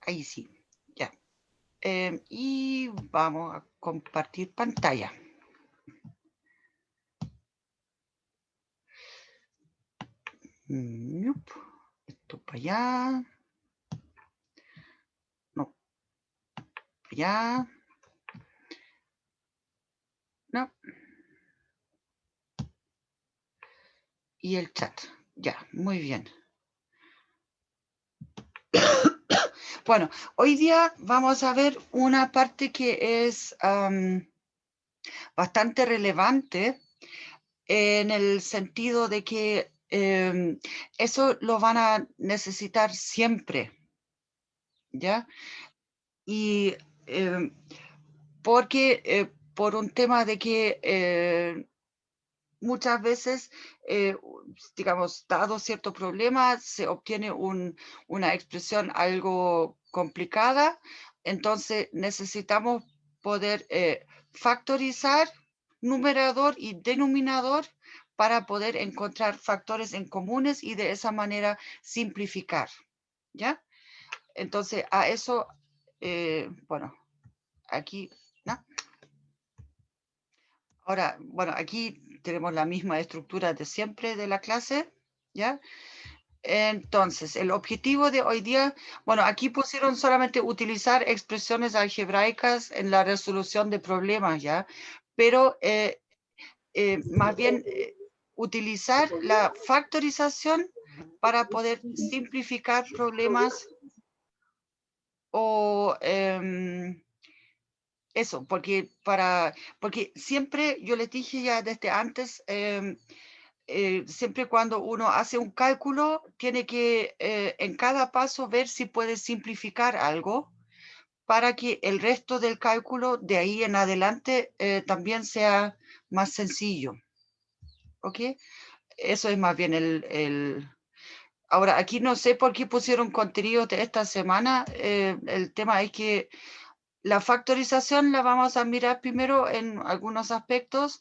Ahí sí, ya. Y vamos a compartir pantalla. Esto para allá. No, para allá. No. Y el chat. Ya, muy bien. Bueno, hoy día vamos a ver una parte que es bastante relevante en el sentido de que eso lo van a necesitar siempre, ¿ya? Y porque por un tema de que muchas veces, digamos, dado cierto problema, se obtiene una expresión algo complicada, entonces necesitamos poder factorizar numerador y denominador para poder encontrar factores en comunes y de esa manera simplificar, ¿ya? Entonces, a eso, bueno, aquí, ¿no? Ahora, bueno, aquí tenemos la misma estructura de siempre de la clase, ¿ya? Entonces, el objetivo de hoy día, bueno, aquí pusieron solamente utilizar expresiones algebraicas en la resolución de problemas, ¿ya? Pero más bien utilizar la factorización para poder simplificar problemas o eso, porque siempre, yo les dije ya desde antes, siempre cuando uno hace un cálculo, tiene que en cada paso ver si puede simplificar algo para que el resto del cálculo de ahí en adelante también sea más sencillo. ¿Ok? Eso es más bien Ahora, aquí no sé por qué pusieron contenido de esta semana. El tema es que la factorización la vamos a mirar primero en algunos aspectos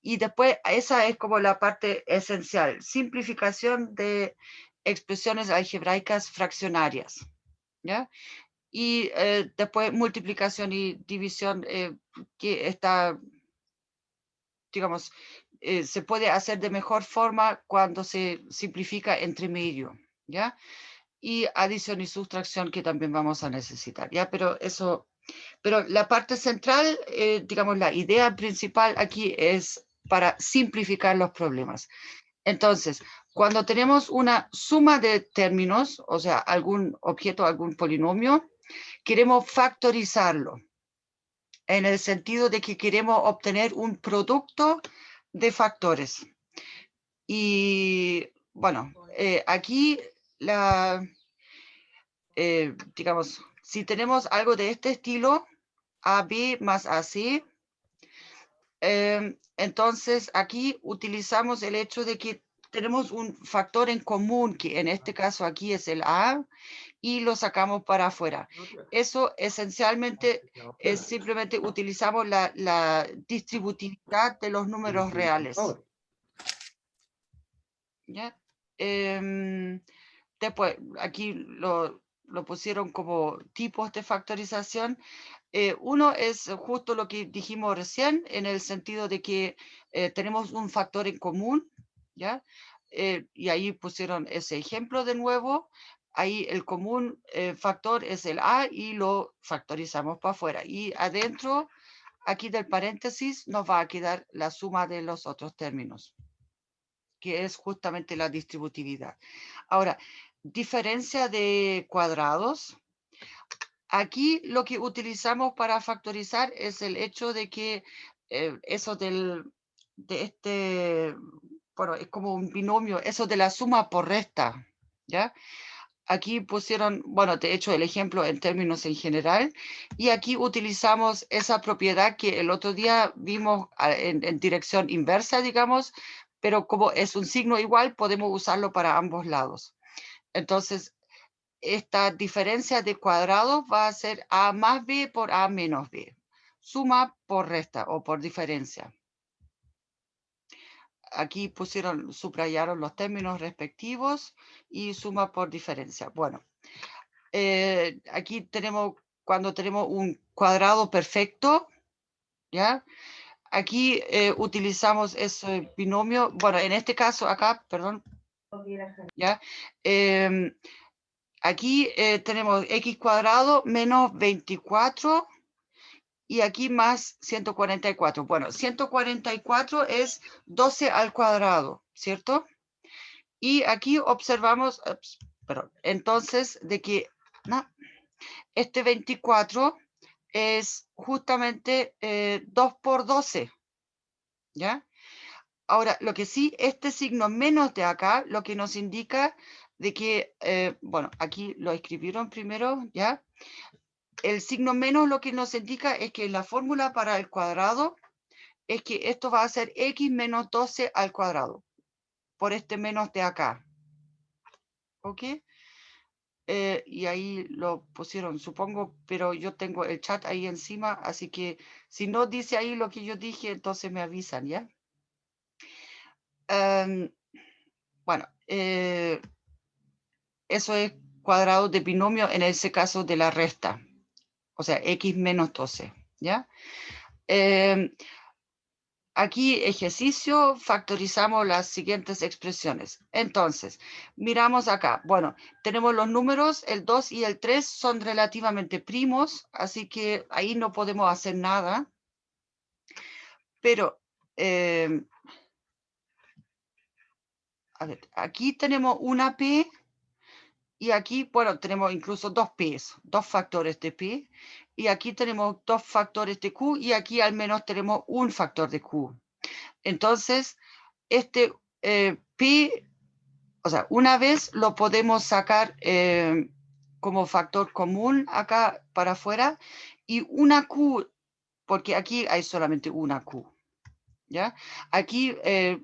y después esa es como la parte esencial, simplificación de expresiones algebraicas fraccionarias, ¿ya? Y después multiplicación y división que está, digamos, se puede hacer de mejor forma cuando se simplifica entre medio, ¿ya? Y adición y sustracción que también vamos a necesitar, ¿ya? Pero la parte central, digamos, la idea principal aquí es para simplificar los problemas. Entonces, cuando tenemos una suma de términos, o sea, algún objeto, algún polinomio, queremos factorizarlo en el sentido de que queremos obtener un producto de factores. Y bueno, aquí digamos, si tenemos algo de este estilo, AB más AC, entonces aquí utilizamos el hecho de que tenemos un factor en común, que en este caso aquí es el A, y lo sacamos para afuera. Eso esencialmente es simplemente utilizamos la distributividad de los números reales. ¿Ya? Después, aquí lo pusieron como tipos de factorización. Uno es justo lo que dijimos recién, en el sentido de que tenemos un factor en común, ¿ya? Y ahí pusieron ese ejemplo de nuevo. Ahí el común factor es el A y lo factorizamos para afuera. Y adentro, aquí del paréntesis, nos va a quedar la suma de los otros términos, que es justamente la distributividad. Ahora, diferencia de cuadrados. Aquí lo que utilizamos para factorizar es el hecho de que eso de bueno, es como un binomio, eso de la suma por resta, ¿ya? Aquí pusieron, bueno, de hecho el ejemplo en términos en general, y aquí utilizamos esa propiedad que el otro día vimos en dirección inversa, digamos, pero como es un signo igual, podemos usarlo para ambos lados. Entonces, esta diferencia de cuadrados va a ser A más B por A menos B. Suma por resta o por diferencia. Aquí subrayaron los términos respectivos y suma por diferencia. Bueno, aquí tenemos, cuando tenemos un cuadrado perfecto, ¿ya? Aquí utilizamos ese binomio, bueno, en este caso acá, perdón, ¿ya? Aquí tenemos x cuadrado menos 24 y aquí más 144. Bueno, 144 es 12 al cuadrado, ¿cierto? Y aquí observamos, perdón, entonces, de que no, este 24 es justamente 2 por 12, ¿ya? Ahora, lo que sí, este signo menos de acá, lo que nos indica de que, bueno, aquí lo escribieron primero, ¿ya? El signo menos lo que nos indica es que la fórmula para el cuadrado es que esto va a ser x menos 12 al cuadrado, por este menos de acá. ¿Ok? Y ahí lo pusieron, supongo, pero yo tengo el chat ahí encima, así que si no dice ahí lo que yo dije, entonces me avisan, ¿ya? Bueno, eso es cuadrado de binomio en ese caso de la resta, o sea, x menos 12, ¿ya? Aquí ejercicio, factorizamos las siguientes expresiones. Entonces, miramos acá. Bueno, tenemos los números, el 2 y el 3 son relativamente primos, así que ahí no podemos hacer nada. Pero, a ver, aquí tenemos una P y aquí, bueno, tenemos incluso dos P's, dos factores de P. Y aquí tenemos dos factores de Q y aquí al menos tenemos un factor de Q. Entonces, este P, o sea, una vez lo podemos sacar como factor común acá para afuera y una Q, porque aquí hay solamente una Q, ¿ya? Aquí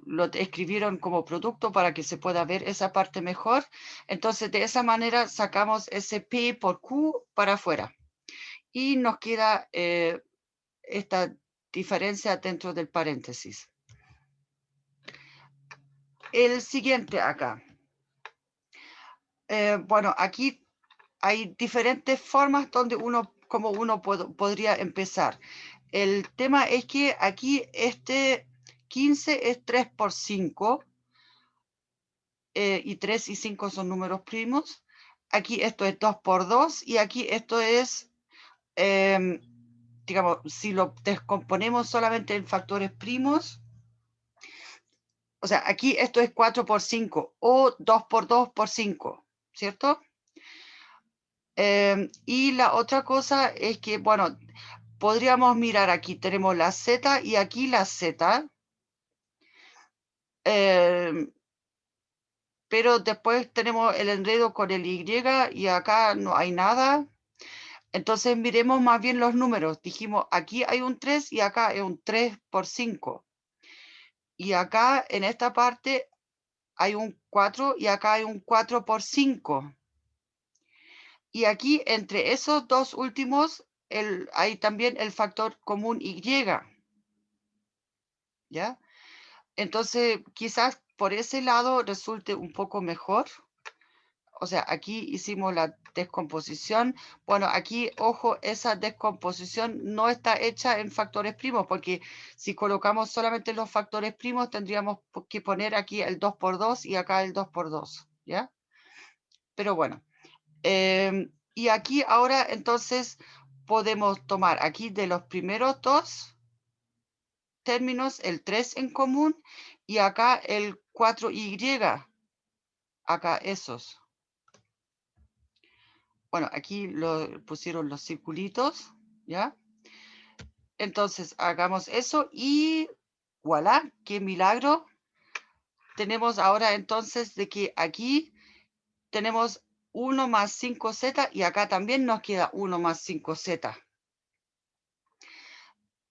lo escribieron como producto para que se pueda ver esa parte mejor. Entonces, de esa manera sacamos ese P por Q para afuera y nos queda esta diferencia dentro del paréntesis. El siguiente acá. Bueno, aquí hay diferentes formas donde como uno podría empezar. El tema es que aquí este 15 es 3 por 5 y 3 y 5 son números primos. Aquí esto es 2 por 2 y aquí esto es, digamos, si lo descomponemos solamente en factores primos, o sea, aquí esto es 4 por 5 o 2 por 2 por 5, ¿cierto? Y la otra cosa es que, bueno, podríamos mirar aquí, tenemos la Z y aquí la Z. Pero después tenemos el enredo con el Y y acá no hay nada. Entonces miremos más bien los números. Dijimos, aquí hay un 3 y acá hay un 3 por 5. Y acá en esta parte hay un 4 y acá hay un 4 por 5. Y aquí entre esos dos últimos hay también el factor común Y. ¿Ya? Entonces quizás por ese lado resulte un poco mejor. O sea, aquí hicimos la descomposición. Bueno, aquí, ojo, esa descomposición no está hecha en factores primos, porque si colocamos solamente los factores primos, tendríamos que poner aquí el 2 por 2 y acá el 2 por 2, ¿ya? Pero bueno. Y aquí ahora, entonces, podemos tomar aquí de los primeros dos términos, el 3 en común, y acá el 4Y, acá esos. Bueno, aquí lo pusieron los circulitos, ¿ya? Entonces, hagamos eso y voilà, qué milagro. Tenemos ahora entonces de que aquí tenemos 1 más 5z y acá también nos queda 1 más 5z.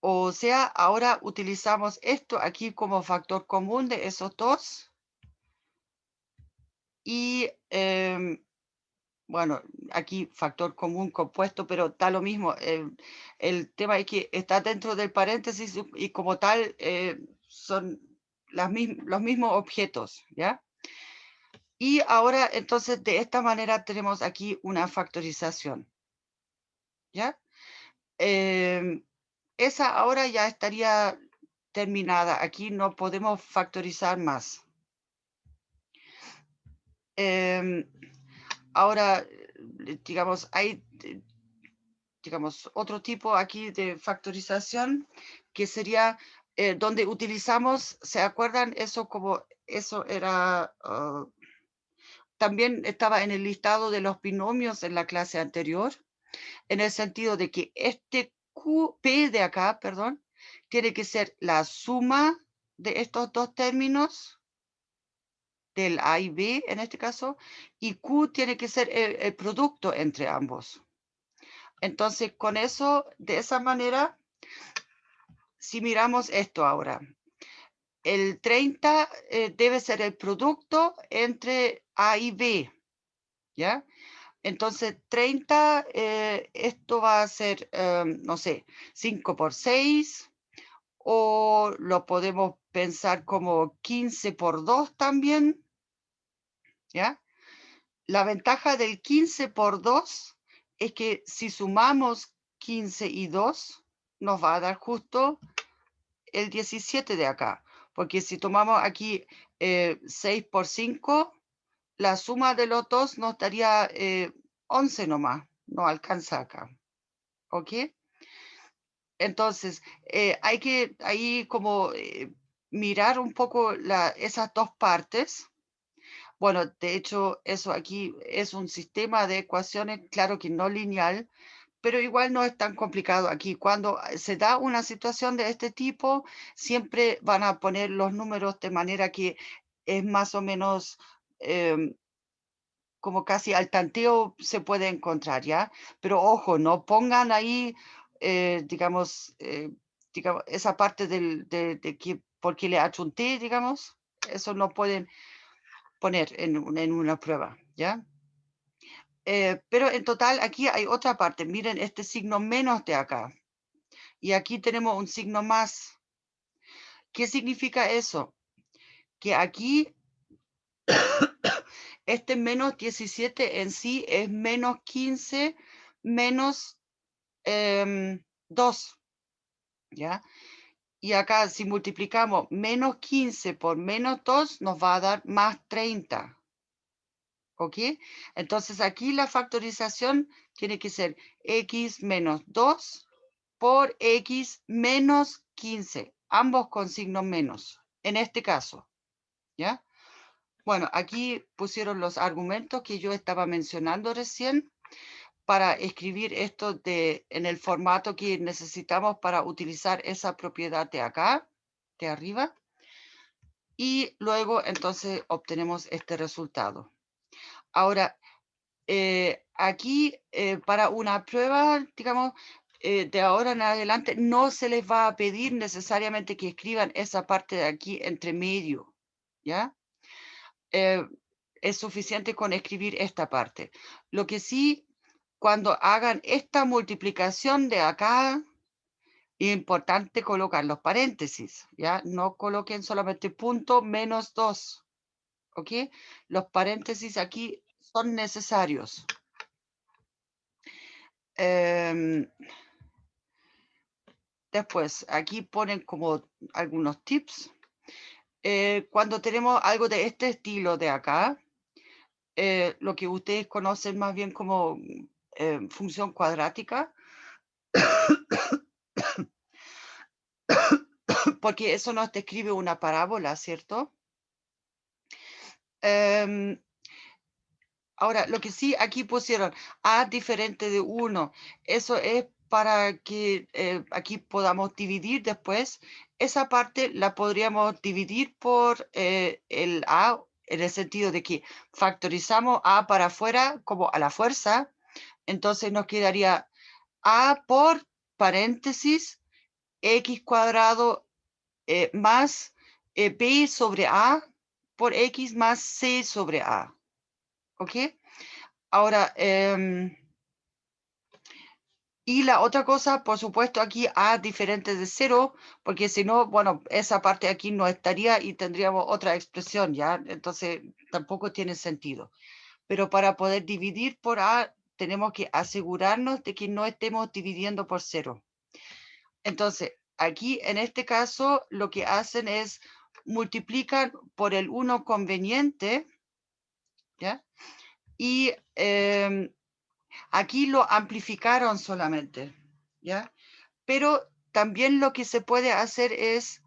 O sea, ahora utilizamos esto aquí como factor común de esos dos. Y bueno, aquí factor común compuesto, pero da lo mismo. El tema es que está dentro del paréntesis y como tal son los mismos objetos, ¿ya? Y ahora, entonces, de esta manera tenemos aquí una factorización, ¿ya? Esa ahora ya estaría terminada. Aquí no podemos factorizar más. Ahora, digamos, hay, digamos, otro tipo aquí de factorización que sería donde utilizamos, ¿se acuerdan? Eso como, eso era, también estaba en el listado de los binomios en la clase anterior, en el sentido de que este P de acá, perdón, tiene que ser la suma de estos dos términos, del A y B en este caso, y Q tiene que ser el producto entre ambos. Entonces, con eso, de esa manera, si miramos esto ahora, el 30 debe ser el producto entre A y B, ¿ya? Entonces, 30, esto va a ser, no sé, 5 por 6, o lo podemos pensar como 15 por 2 también, ¿ya? La ventaja del 15 por 2 es que si sumamos 15 y 2, nos va a dar justo el 17 de acá, porque si tomamos aquí 6 por 5, la suma de los dos nos daría 11 nomás, no alcanza acá, ¿ok? Entonces, hay que ahí como mirar un poco esas dos partes. Bueno, de hecho, eso aquí es un sistema de ecuaciones, claro que no lineal, pero igual no es tan complicado aquí. Cuando se da una situación de este tipo, siempre van a poner los números de manera que es más o menos como casi al tanteo se puede encontrar, ¿ya? Pero ojo, no pongan ahí, digamos, esa parte de que porque le achunté, digamos, eso no pueden poner en una prueba, ¿ya? Pero en total aquí hay otra parte. Miren este signo menos de acá. Y aquí tenemos un signo más. ¿Qué significa eso? Que aquí este menos 17 en sí es menos 15 menos 2, ¿ya? Y acá si multiplicamos menos 15 por menos 2 nos va a dar más 30. ¿Ok? Entonces aquí la factorización tiene que ser x menos 2 por x menos 15, ambos con signo menos, en este caso, ¿ya? Bueno, aquí pusieron los argumentos que yo estaba mencionando recién para escribir esto en el formato que necesitamos para utilizar esa propiedad de acá, de arriba, y luego entonces obtenemos este resultado. Ahora, aquí para una prueba, digamos, de ahora en adelante, no se les va a pedir necesariamente que escriban esa parte de aquí entre medio, ¿ya? Es suficiente con escribir esta parte. Lo que sí, cuando hagan esta multiplicación de acá, es importante colocar los paréntesis, ¿ya? No coloquen solamente punto menos 2, ¿ok? Los paréntesis aquí son necesarios. Después, aquí ponen como algunos tips. Cuando tenemos algo de este estilo de acá, lo que ustedes conocen más bien como función cuadrática, porque eso nos describe una parábola, ¿cierto? Ahora, lo que sí aquí pusieron A diferente de 1, eso es para que aquí podamos dividir después. Esa parte la podríamos dividir por el A, en el sentido de que factorizamos A para afuera como a la fuerza. Entonces nos quedaría A por paréntesis X cuadrado más B sobre A por X más C sobre A. ¿Ok? Ahora, Y la otra cosa, por supuesto, aquí A diferente de 0, porque si no, bueno, esa parte aquí no estaría y tendríamos otra expresión, ¿ya? Entonces, tampoco tiene sentido. Pero para poder dividir por A, tenemos que asegurarnos de que no estemos dividiendo por 0. Entonces, aquí, en este caso, lo que hacen es multiplican por el 1 conveniente, ¿ya? Y aquí lo amplificaron solamente, ¿ya? Pero también lo que se puede hacer es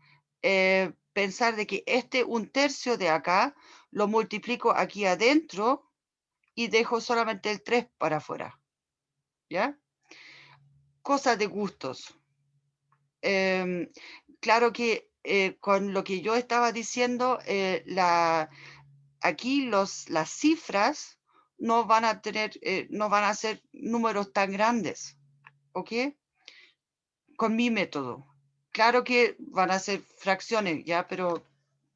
pensar de que este 1/3 de acá lo multiplico aquí adentro y dejo solamente el 3 para afuera, ¿ya? Cosa de gustos. Em, claro que con lo que yo estaba diciendo, aquí las cifras no van a tener, no van a ser números tan grandes, ¿ok? Con mi método. Claro que van a ser fracciones, ya, pero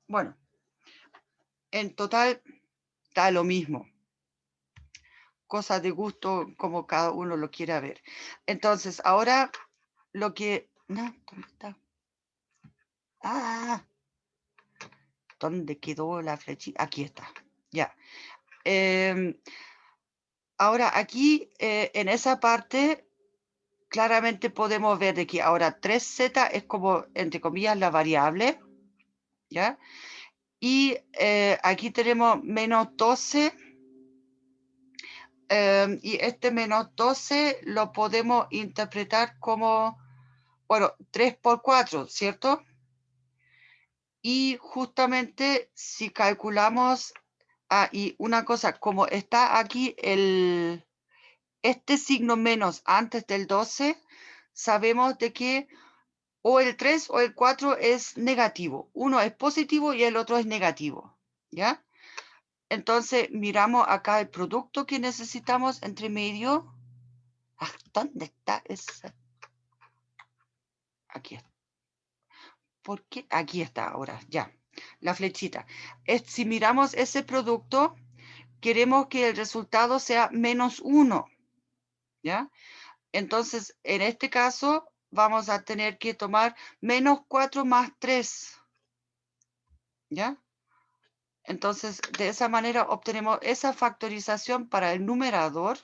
bueno, en total da lo mismo. Cosa de gusto como cada uno lo quiera ver. Entonces, ahora lo que... No, ¿dónde está? Ah, ¿dónde quedó la flechita? Aquí está. Ya. Em, ahora aquí, en esa parte, claramente podemos ver de que ahora 3z es como, entre comillas, la variable, ¿ya? Y aquí tenemos menos 12, y este menos 12 lo podemos interpretar como, bueno, 3 por 4, ¿cierto? Y justamente si calculamos, y una cosa, como está aquí este signo menos antes del 12, sabemos de que o el 3 o el 4 es negativo. Uno es positivo y el otro es negativo, ¿ya? Entonces miramos acá el producto que necesitamos entre medio. ¿Dónde está esa? Aquí está. ¿Por qué? Aquí está ahora, ya. La flechita. Si miramos ese producto, queremos que el resultado sea menos 1, ¿ya? Entonces, en este caso, vamos a tener que tomar menos 4 más 3, ¿ya? Entonces, de esa manera obtenemos esa factorización para el numerador.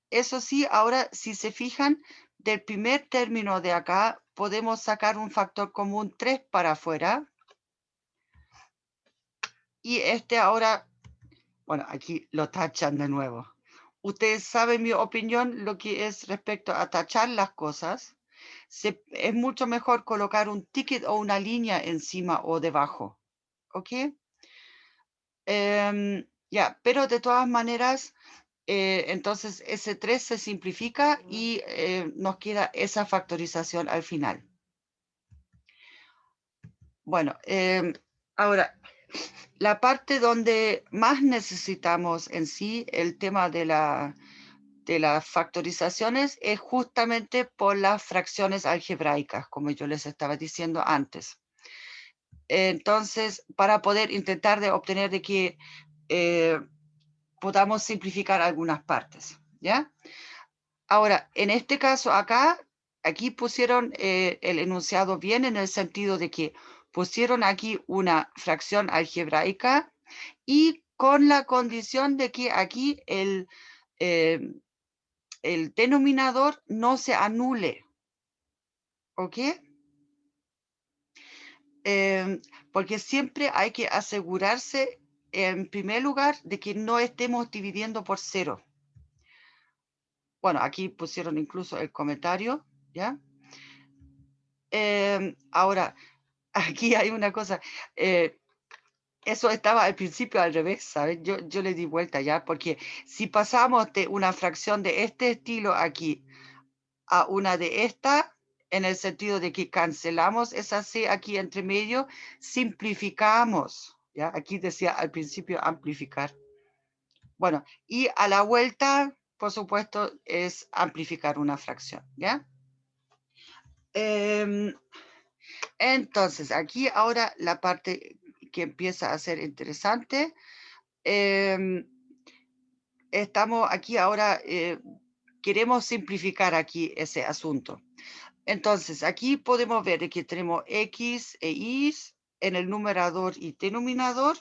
Eso sí, ahora, si se fijan, del primer término de acá, podemos sacar un factor común 3 para afuera. Y este ahora, bueno, aquí lo tachan de nuevo. Ustedes saben mi opinión, lo que es respecto a tachar las cosas. Es mucho mejor colocar un ticket o una línea encima o debajo. ¿Ok? Ya, pero de todas maneras, entonces ese 3 se simplifica y nos queda esa factorización al final. Bueno, ahora, la parte donde más necesitamos en sí el tema de las factorizaciones es justamente por las fracciones algebraicas, como yo les estaba diciendo antes. Entonces, para poder intentar de obtener de que podamos simplificar algunas partes, ¿ya? Ahora, en este caso acá, aquí pusieron el enunciado bien en el sentido de que pusieron aquí una fracción algebraica y con la condición de que aquí eh, el denominador no se anule, ¿ok? Porque siempre hay que asegurarse, en primer lugar, de que no estemos dividiendo por 0. Bueno, aquí pusieron incluso el comentario, ¿ya? Ahora, aquí hay una cosa. Eso estaba al principio al revés, ¿sabes? Yo le di vuelta ya, porque si pasamos de una fracción de este estilo aquí a una de esta, en el sentido de que cancelamos esa C aquí entre medio, simplificamos, ¿ya? Aquí decía al principio amplificar. Bueno, y a la vuelta, por supuesto, es amplificar una fracción, ¿ya? Entonces, aquí ahora la parte que empieza a ser interesante. Estamos aquí ahora queremos simplificar aquí ese asunto. Entonces, aquí podemos ver que tenemos X e Y en el numerador y denominador.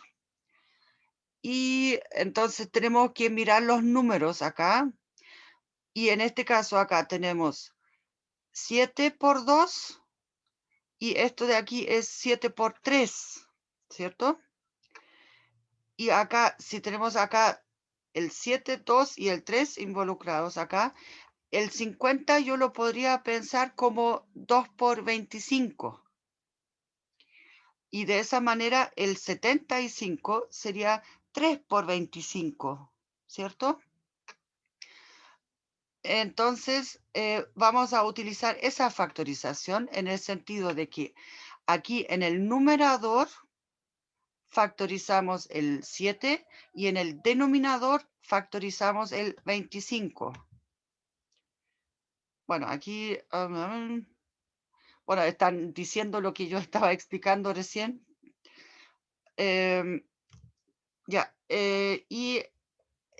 Y entonces tenemos que mirar los números acá. Y en este caso acá tenemos 7 por 2 y esto de aquí es 7 por 3, ¿cierto? Y acá, si tenemos acá el 7, 2 y el 3 involucrados acá, el 50 yo lo podría pensar como 2 por 25. Y de esa manera el 75 sería 3 por 25, ¿cierto? Entonces, vamos a utilizar esa factorización en el sentido de que aquí en el numerador factorizamos el 7 y en el denominador factorizamos el 25. Bueno, aquí, bueno, están diciendo lo que yo estaba explicando recién. Ya, y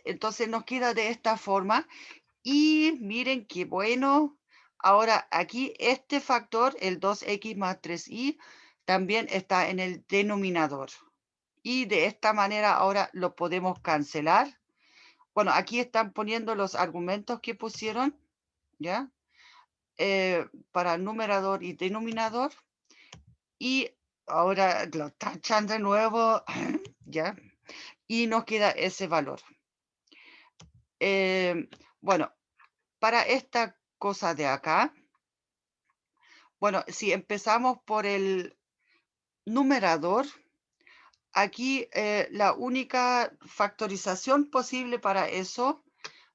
entonces nos queda de esta forma. Y miren qué bueno. Ahora aquí este factor, el 2x más 3y, también está en el denominador. Y de esta manera ahora lo podemos cancelar. Bueno, aquí están poniendo los argumentos que pusieron, ¿ya? Para numerador y denominador. Y ahora lo tachan de nuevo, ¿ya? Y nos queda ese valor. Bueno, para esta cosa de acá, bueno, si empezamos por el numerador, aquí la única factorización posible para eso,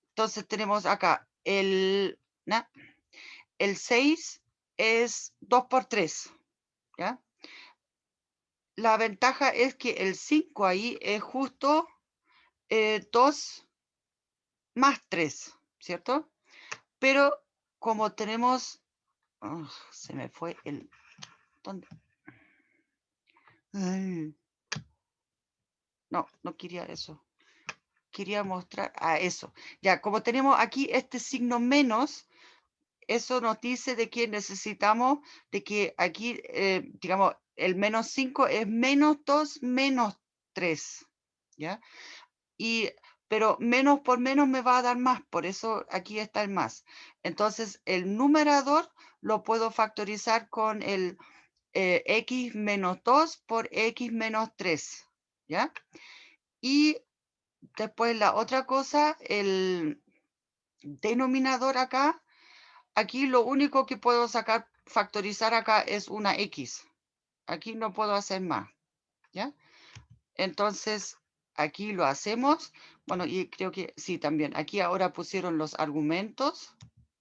entonces tenemos acá el 6 es 2 por 3, ¿ya? La ventaja es que el 5 ahí es justo 2 más 3, ¿cierto? Pero como tenemos, se me fue el, ¿dónde? Ay, no quería eso. Quería mostrar eso. Ya, como tenemos aquí este signo menos, eso nos dice de que necesitamos, de que aquí, digamos, el menos 5 es menos 2 menos 3, ¿ya? Pero menos por menos me va a dar más, por eso aquí está el más. Entonces, el numerador lo puedo factorizar con el x menos 2 por x menos 3, ¿ya? Y después la otra cosa, el denominador acá, aquí lo único que puedo sacar, factorizar acá es una x. Aquí no puedo hacer más, ¿ya? Entonces, aquí lo hacemos. Bueno, y creo que sí, también. Aquí ahora pusieron los argumentos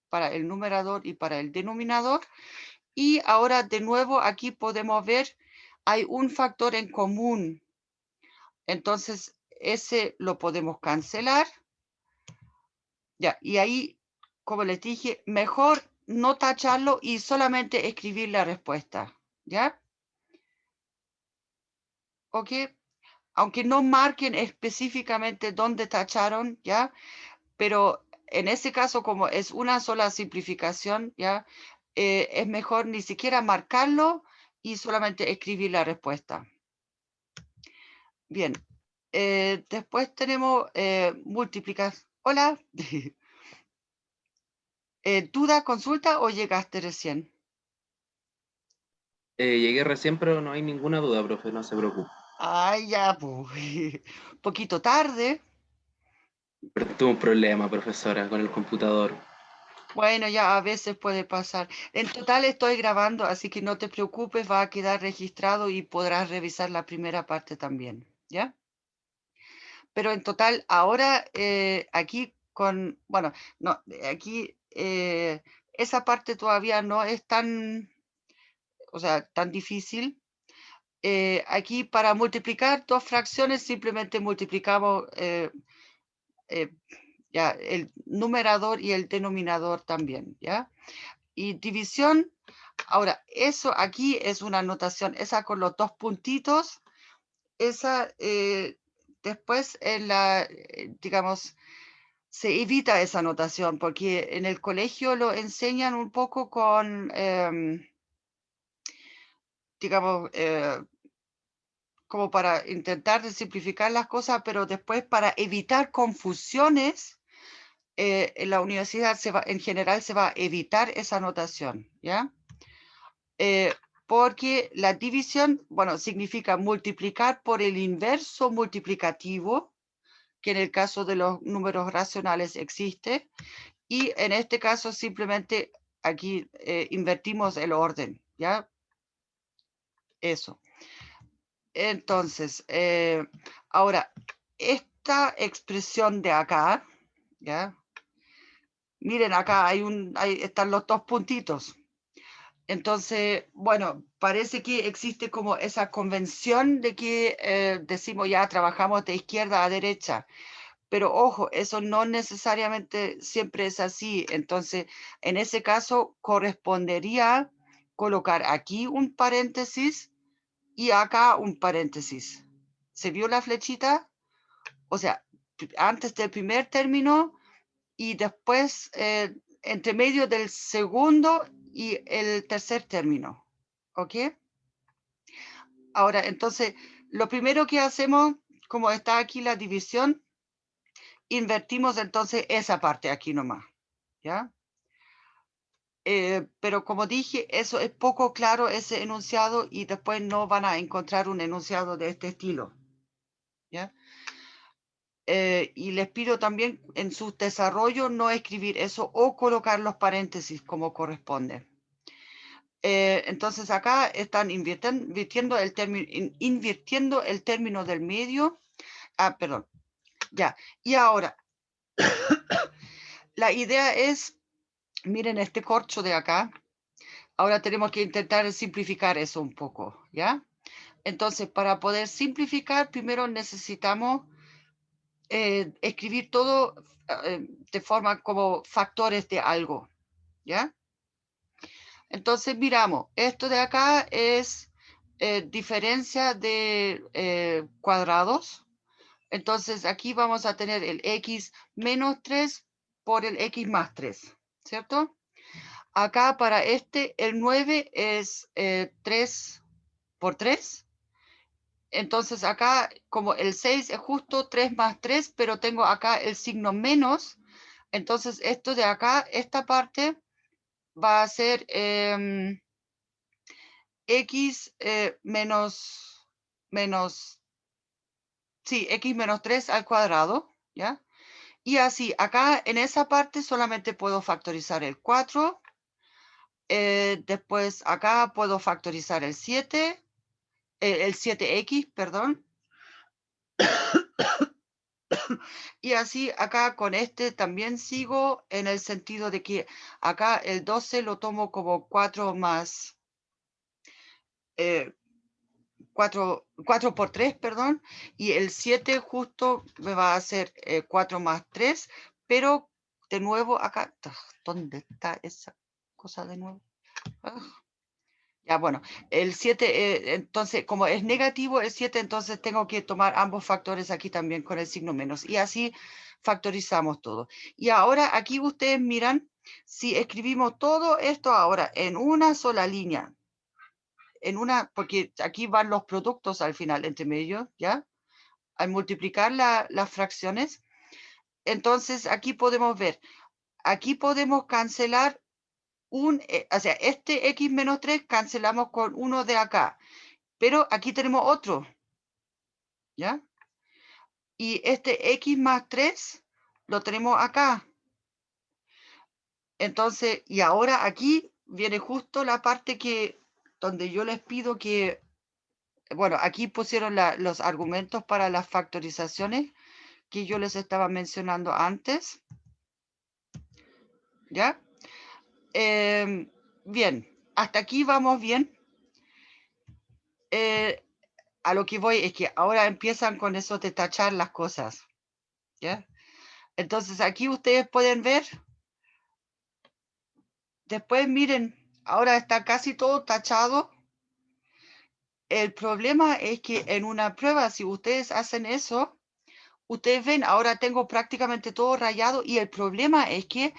para el numerador y para el denominador. Y ahora de nuevo aquí podemos ver, hay un factor en común. Entonces, ese lo podemos cancelar. Ya, y ahí, como les dije, mejor no tacharlo y solamente escribir la respuesta. ¿Ya? ¿Ok? Aunque no marquen específicamente dónde tacharon, ¿ya? Pero en ese caso, como es una sola simplificación, ¿ya? Es mejor ni siquiera marcarlo y solamente escribir la respuesta. Bien. Después tenemos multiplicación. Hola. ¿Duda, consulta o llegaste recién? Llegué recién, pero no hay ninguna duda, profe, no se preocupe. Ay, ya, pues. Poquito tarde. Pero tuve un problema, profesora, con el computador. Bueno, ya a veces puede pasar. En total estoy grabando, así que no te preocupes, va a quedar registrado y podrás revisar la primera parte también, ¿ya? Pero en total, ahora aquí con, bueno, no, aquí esa parte todavía no es tan, o sea, tan difícil. Aquí para multiplicar dos fracciones simplemente multiplicamos eh, ya el numerador y el denominador también, ¿ya? Y división, ahora, eso aquí es una notación, esa con los dos puntitos, esa después en la, digamos, se evita esa notación, porque en el colegio lo enseñan un poco con, digamos, como para intentar de simplificar las cosas, pero después para evitar confusiones, en la universidad en general se va a evitar esa notación, ¿ya? Porque la división, bueno, significa multiplicar por el inverso multiplicativo, que en el caso de los números racionales existe, y en este caso simplemente aquí invertimos el orden, ¿ya? Eso. Entonces, ahora, esta expresión de acá, ¿ya? Miren, acá ahí están los dos puntitos. Entonces, bueno, parece que existe como esa convención de que decimos ya trabajamos de izquierda a derecha, pero ojo, eso no necesariamente siempre es así. Entonces, en ese caso, correspondería colocar aquí un paréntesis y acá un paréntesis. ¿Se vio la flechita? O sea, antes del primer término y después entre medio del segundo y el tercer término. ¿Ok? Ahora, entonces, lo primero que hacemos, como está aquí la división, invertimos entonces esa parte aquí nomás. ¿Ya? Pero como dije, eso es poco claro, ese enunciado, y después no van a encontrar un enunciado de este estilo. ¿Ya? Y les pido también en su desarrollo no escribir eso o colocar los paréntesis como corresponde. Entonces acá están invirtiendo el término del medio. Ah, perdón. Ya. Y ahora, la idea es, miren este corcho de acá. Ahora tenemos que intentar simplificar eso un poco, ¿ya? Entonces, para poder simplificar, primero necesitamos escribir todo de forma como factores de algo, ¿ya? Entonces, miramos, esto de acá es diferencia de cuadrados. Entonces, aquí vamos a tener el x menos 3 por el x más 3, ¿cierto? Acá para este, el 9 es 3 por 3. Entonces acá, como el 6 es justo 3 más 3, pero tengo acá el signo menos. Entonces esto de acá, esta parte, va a ser x x menos 3 al cuadrado, ¿ya? Y así, acá en esa parte solamente puedo factorizar el 4. Después acá puedo factorizar el 7, el 7x, perdón. Y así acá con este también sigo en el sentido de que acá el 12 lo tomo como 4 más 4 por 3, perdón, y el 7 justo me va a hacer 4 más 3, pero de nuevo acá, ¿dónde está esa cosa de nuevo? Ah, ya, bueno, el 7, entonces, como es negativo el 7, entonces tengo que tomar ambos factores aquí también con el signo menos, y así factorizamos todo. Y ahora aquí ustedes miran, si escribimos todo esto ahora en una sola línea, porque aquí van los productos al final entre medio, ¿ya? Al multiplicar las fracciones, entonces aquí podemos ver, aquí podemos cancelar o sea, este x menos 3 cancelamos con uno de acá, pero aquí tenemos otro, ¿ya? Y este x más 3 lo tenemos acá. Entonces, y ahora aquí viene justo la parte donde yo les pido que, bueno, aquí pusieron los argumentos para las factorizaciones que yo les estaba mencionando antes, ¿ya? Bien, hasta aquí vamos bien. A lo que voy es que ahora empiezan con eso de tachar las cosas, ¿ya? Entonces aquí ustedes pueden ver, después miren, ahora está casi todo tachado. El problema es que en una prueba, si ustedes hacen eso, ustedes ven, ahora tengo prácticamente todo rayado y el problema es que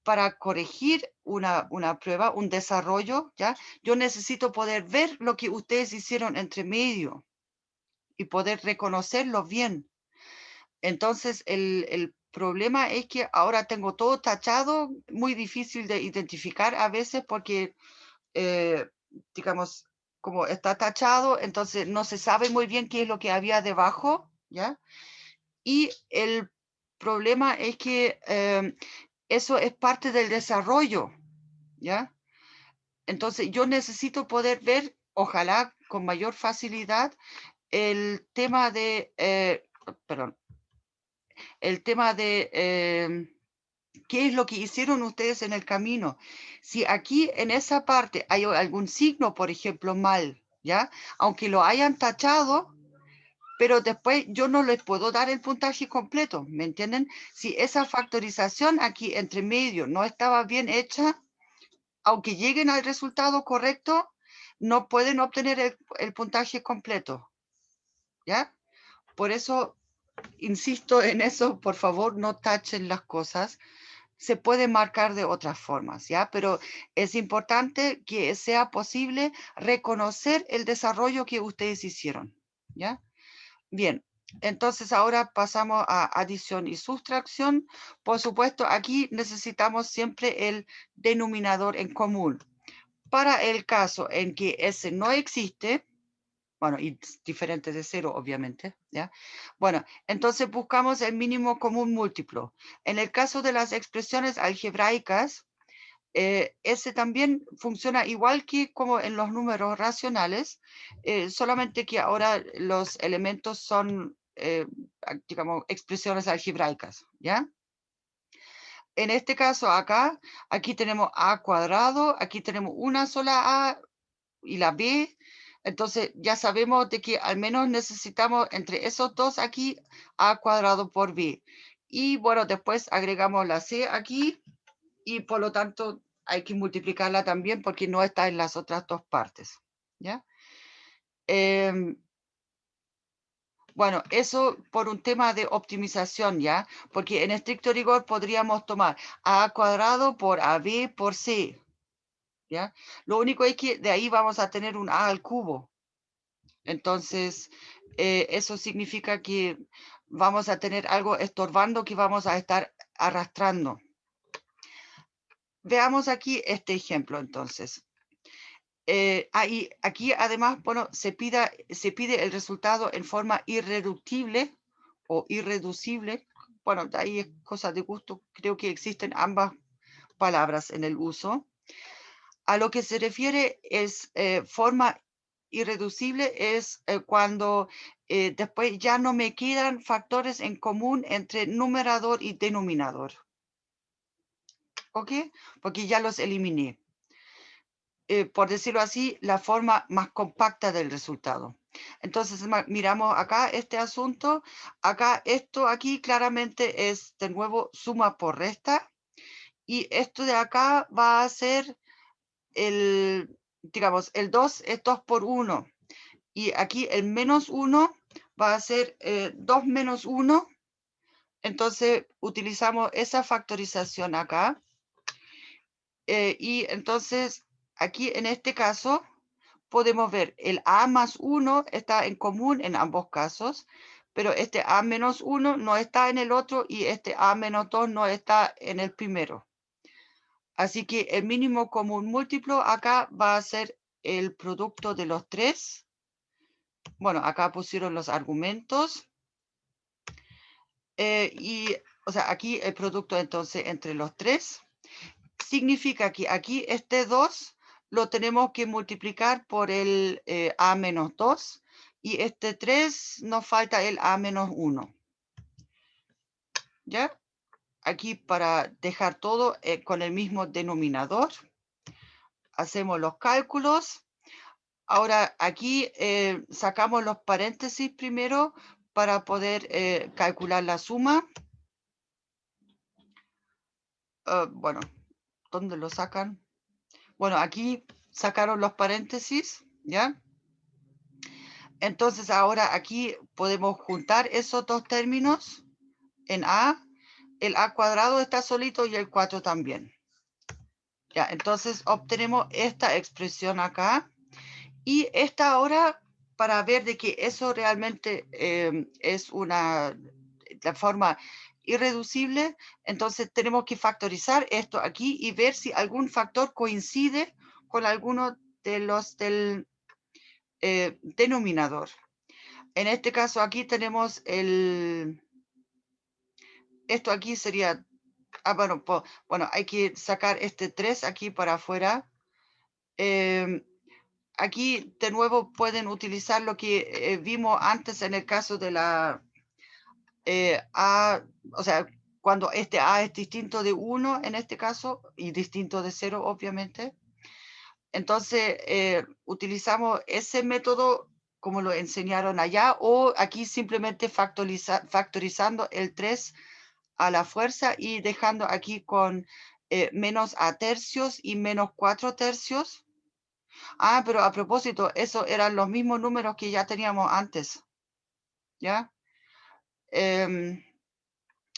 para corregir una prueba, un desarrollo, ¿ya? Yo necesito poder ver lo que ustedes hicieron entre medio y poder reconocerlo bien. Entonces, el problema es que ahora tengo todo tachado, muy difícil de identificar a veces porque, eh, digamos, como está tachado, entonces no se sabe muy bien qué es lo que había debajo, ¿ya? Y el problema es que eso es parte del desarrollo, ¿ya? Entonces yo necesito poder ver, ojalá con mayor facilidad, el tema de, perdón, el tema de qué es lo que hicieron ustedes en el camino. Si aquí en esa parte hay algún signo, por ejemplo, mal, ¿ya? Aunque lo hayan tachado, pero después yo no les puedo dar el puntaje completo, ¿me entienden? Si esa factorización aquí entre medio no estaba bien hecha, aunque lleguen al resultado correcto, no pueden obtener el puntaje completo, ¿ya? Por eso insisto en eso, por favor, no tachen las cosas. Se puede marcar de otras formas, ¿ya? Pero es importante que sea posible reconocer el desarrollo que ustedes hicieron, ¿ya? Bien, entonces ahora pasamos a adición y sustracción. Por supuesto, aquí necesitamos siempre el denominador en común. Para el caso en que ese no existe, bueno, y diferente de cero, obviamente, ¿ya? Bueno, entonces buscamos el mínimo común múltiplo. En el caso de las expresiones algebraicas, ese también funciona igual que como en los números racionales, solamente que ahora los elementos son, digamos, expresiones algebraicas, ¿ya? En este caso acá, aquí tenemos a cuadrado, aquí tenemos una sola a y la b, entonces ya sabemos de que al menos necesitamos entre esos dos aquí a cuadrado por b. Y bueno, después agregamos la c aquí y por lo tanto hay que multiplicarla también porque no está en las otras dos partes, ¿ya? Em, bueno, eso por un tema de optimización, ¿ya? Porque en estricto rigor podríamos tomar a cuadrado por ab por c, ¿ya? Lo único es que de ahí vamos a tener un a al cubo. Entonces, eso significa que vamos a tener algo estorbando que vamos a estar arrastrando. Veamos aquí este ejemplo, entonces. Aquí además, bueno, se pide el resultado en forma irreductible o irreducible. Bueno, de ahí es cosa de gusto. Creo que existen ambas palabras en el uso. A lo que se refiere es forma irreducible es cuando después ya no me quedan factores en común entre numerador y denominador. ¿Ok? Porque ya los eliminé. Por decirlo así, la forma más compacta del resultado. Entonces, miramos acá este asunto. Acá, esto aquí claramente es de nuevo suma por resta. Y esto de acá va a ser digamos, el 2 es 2 por 1. Y aquí el menos 1 va a ser 2 menos 1. Entonces utilizamos esa factorización acá. Y entonces aquí en este caso podemos ver el a más 1 está en común en ambos casos, pero este a menos 1 no está en el otro y este a menos 2 no está en el primero. Así que el mínimo común múltiplo acá va a ser el producto de los tres. Bueno, acá pusieron los argumentos. O sea, aquí el producto entonces entre los tres. Significa que aquí este 2 lo tenemos que multiplicar por el a menos 2 y este 3 nos falta el a menos 1. ¿Ya? Aquí para dejar todo con el mismo denominador, hacemos los cálculos. Ahora aquí sacamos los paréntesis primero para poder calcular la suma. Bueno, ¿dónde lo sacan? Bueno, aquí sacaron los paréntesis, ¿ya? Entonces ahora aquí podemos juntar esos dos términos en A. El A cuadrado está solito y el 4 también. Ya, entonces obtenemos esta expresión acá. Y esta ahora, para ver de que eso realmente es la forma irreducible, entonces tenemos que factorizar esto aquí y ver si algún factor coincide con alguno de los del denominador. En este caso aquí tenemos esto aquí sería, bueno, hay que sacar este 3 aquí para afuera. Aquí de nuevo pueden utilizar lo que vimos antes en el caso de la A, o sea, cuando este A es distinto de 1 en este caso y distinto de 0 obviamente. Entonces utilizamos ese método como lo enseñaron allá o aquí simplemente factorizando el 3 a la fuerza y dejando aquí con menos a tercios y menos 4 tercios. Ah, pero a propósito, esos eran los mismos números que ya teníamos antes. ¿Ya?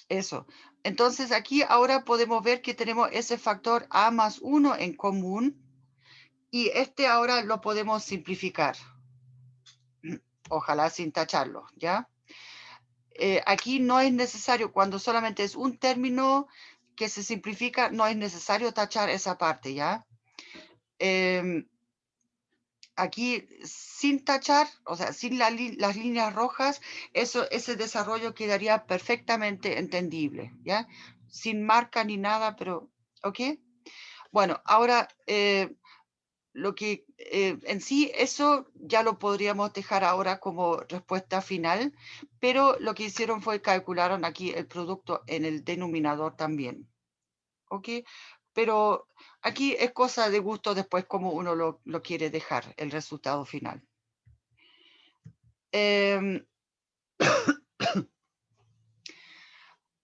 Eso. Entonces aquí ahora podemos ver que tenemos ese factor a más 1 en común y este ahora lo podemos simplificar. Ojalá sin tacharlo, ¿ya? Aquí no es necesario, cuando solamente es un término que se simplifica, no es necesario tachar esa parte, ¿ya? Aquí sin tachar, o sea, sin las líneas rojas, ese desarrollo quedaría perfectamente entendible, ¿ya? Sin marca ni nada, pero, ¿ok? Bueno, ahora, lo que en sí, eso ya lo podríamos dejar ahora como respuesta final, pero lo que hicieron fue calcularon aquí el producto en el denominador también, ¿ok? Pero aquí es cosa de gusto después como uno lo quiere dejar, el resultado final.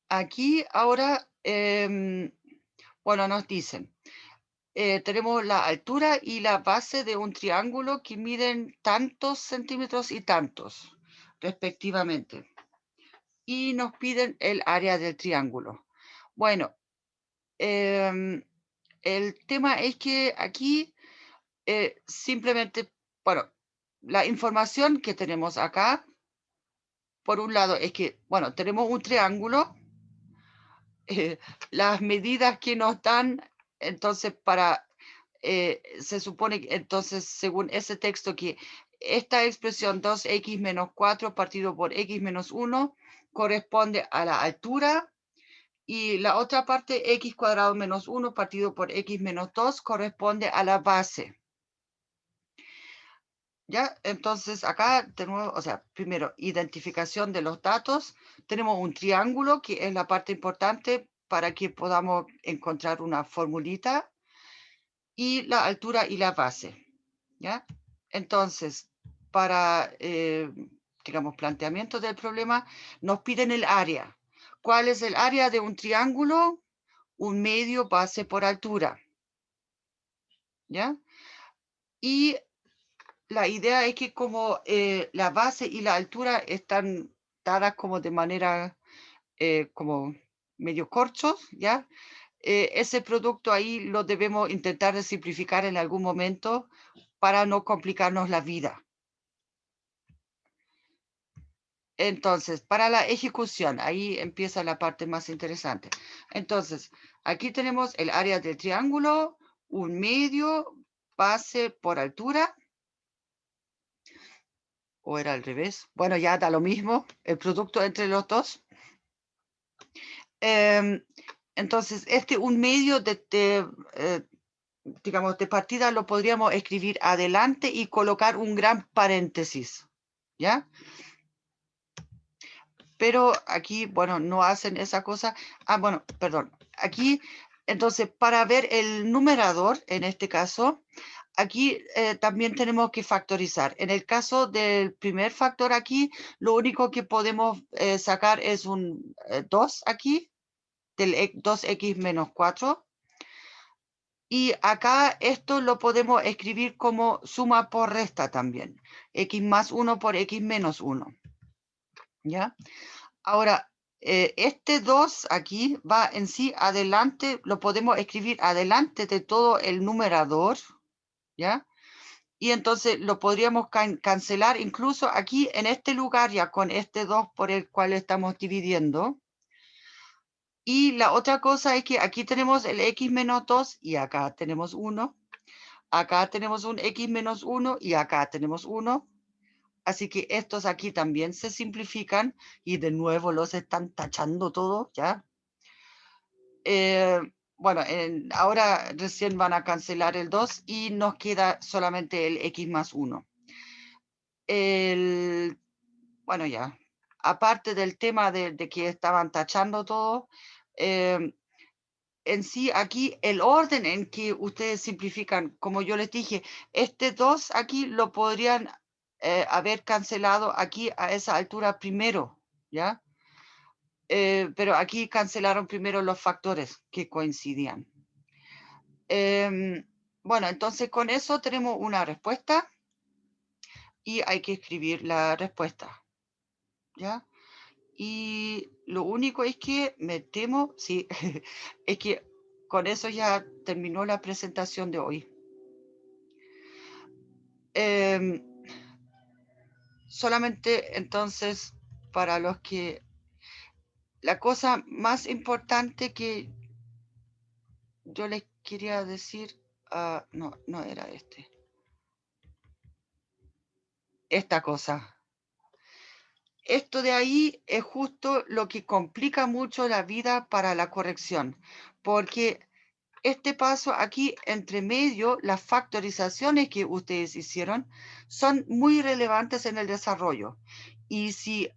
Aquí ahora, bueno, nos dicen, tenemos la altura y la base de un triángulo que miden tantos centímetros y tantos, respectivamente. Y nos piden el área del triángulo. Bueno, el tema es que aquí simplemente, bueno, la información que tenemos acá, por un lado, es que, bueno, tenemos un triángulo, las medidas que nos dan, entonces se supone que entonces según ese texto que esta expresión 2x menos 4 partido por x menos 1 corresponde a la altura y la otra parte x cuadrado menos 1 partido por x menos 2 corresponde a la base. ¿Ya? Entonces acá de nuevo, o sea, primero identificación de los datos. Tenemos un triángulo que es la parte importante para que podamos encontrar una formulita y la altura y la base. ¿Ya? Entonces, para, digamos, planteamiento del problema, nos piden el área. ¿Cuál es el área de un triángulo? Un medio base por altura. ¿Ya? Y la idea es que como la base y la altura están dadas como de manera como medio corchos, ¿ya? Ese producto ahí lo debemos intentar de simplificar en algún momento para no complicarnos la vida. Entonces, para la ejecución, ahí empieza la parte más interesante. Entonces, aquí tenemos el área del triángulo, un medio, base por altura, o era al revés. Bueno, ya da lo mismo, el producto entre los dos. Entonces, un medio digamos, de partida lo podríamos escribir adelante y colocar un gran paréntesis, ¿ya? Pero aquí, bueno, no hacen esa cosa. Ah, bueno, perdón. Aquí, entonces, para ver el numerador, en este caso, aquí también tenemos que factorizar. En el caso del primer factor aquí, lo único que podemos sacar es un 2 aquí, del 2x menos 4. Y acá esto lo podemos escribir como suma por resta también. X más 1 por X menos 1. ¿Ya? Ahora, este 2 aquí va en sí adelante, lo podemos escribir adelante de todo el numerador, ¿ya? Y entonces lo podríamos cancelar incluso aquí en este lugar ya con este 2 por el cual estamos dividiendo. Y la otra cosa es que aquí tenemos el x menos 2 y acá tenemos 1. Acá tenemos un x menos 1 y acá tenemos 1. Así que estos aquí también se simplifican y de nuevo los están tachando todo, ¿ya? Bueno, ahora recién van a cancelar el 2 y nos queda solamente el x más 1. Bueno, ya, aparte del tema de que estaban tachando todo, en sí aquí el orden en que ustedes simplifican, como yo les dije, este 2 aquí lo podrían haber cancelado aquí a esa altura primero, ¿ya? Pero aquí cancelaron primero los factores que coincidían. Bueno, entonces con eso tenemos una respuesta y hay que escribir la respuesta, ¿ya? Y lo único es que me temo, sí, es que con eso ya terminó la presentación de hoy. Em, solamente entonces, para los que la cosa más importante que yo les quería decir, no, no era esta cosa. Esto de ahí es justo lo que complica mucho la vida para la corrección, porque este paso aquí entre medio, las factorizaciones que ustedes hicieron son muy relevantes en el desarrollo. Y si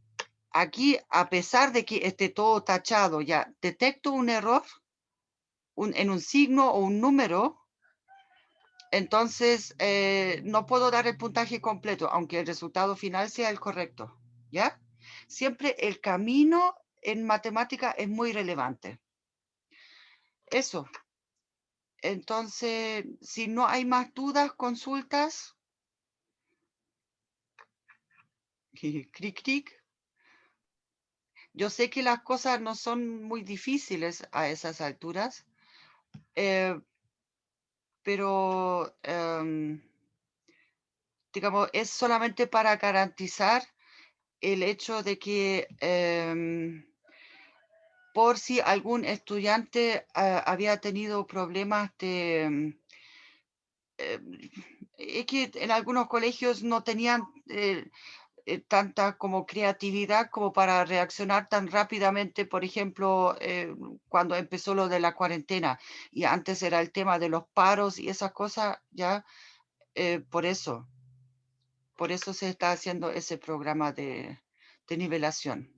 aquí, a pesar de que esté todo tachado, ya detecto un error en un signo o un número, entonces no puedo dar el puntaje completo, aunque el resultado final sea el correcto. ¿Ya? Siempre el camino en matemática es muy relevante. Eso. Entonces, si no hay más dudas, consultas, cric, cric. Yo sé que las cosas no son muy difíciles a esas alturas, pero digamos, es solamente para garantizar el hecho de que por si algún estudiante había tenido problemas de... es que en algunos colegios no tenían tanta como creatividad como para reaccionar tan rápidamente, por ejemplo, cuando empezó lo de la cuarentena y antes era el tema de los paros y esas cosas, ya, por eso se está haciendo ese programa de nivelación.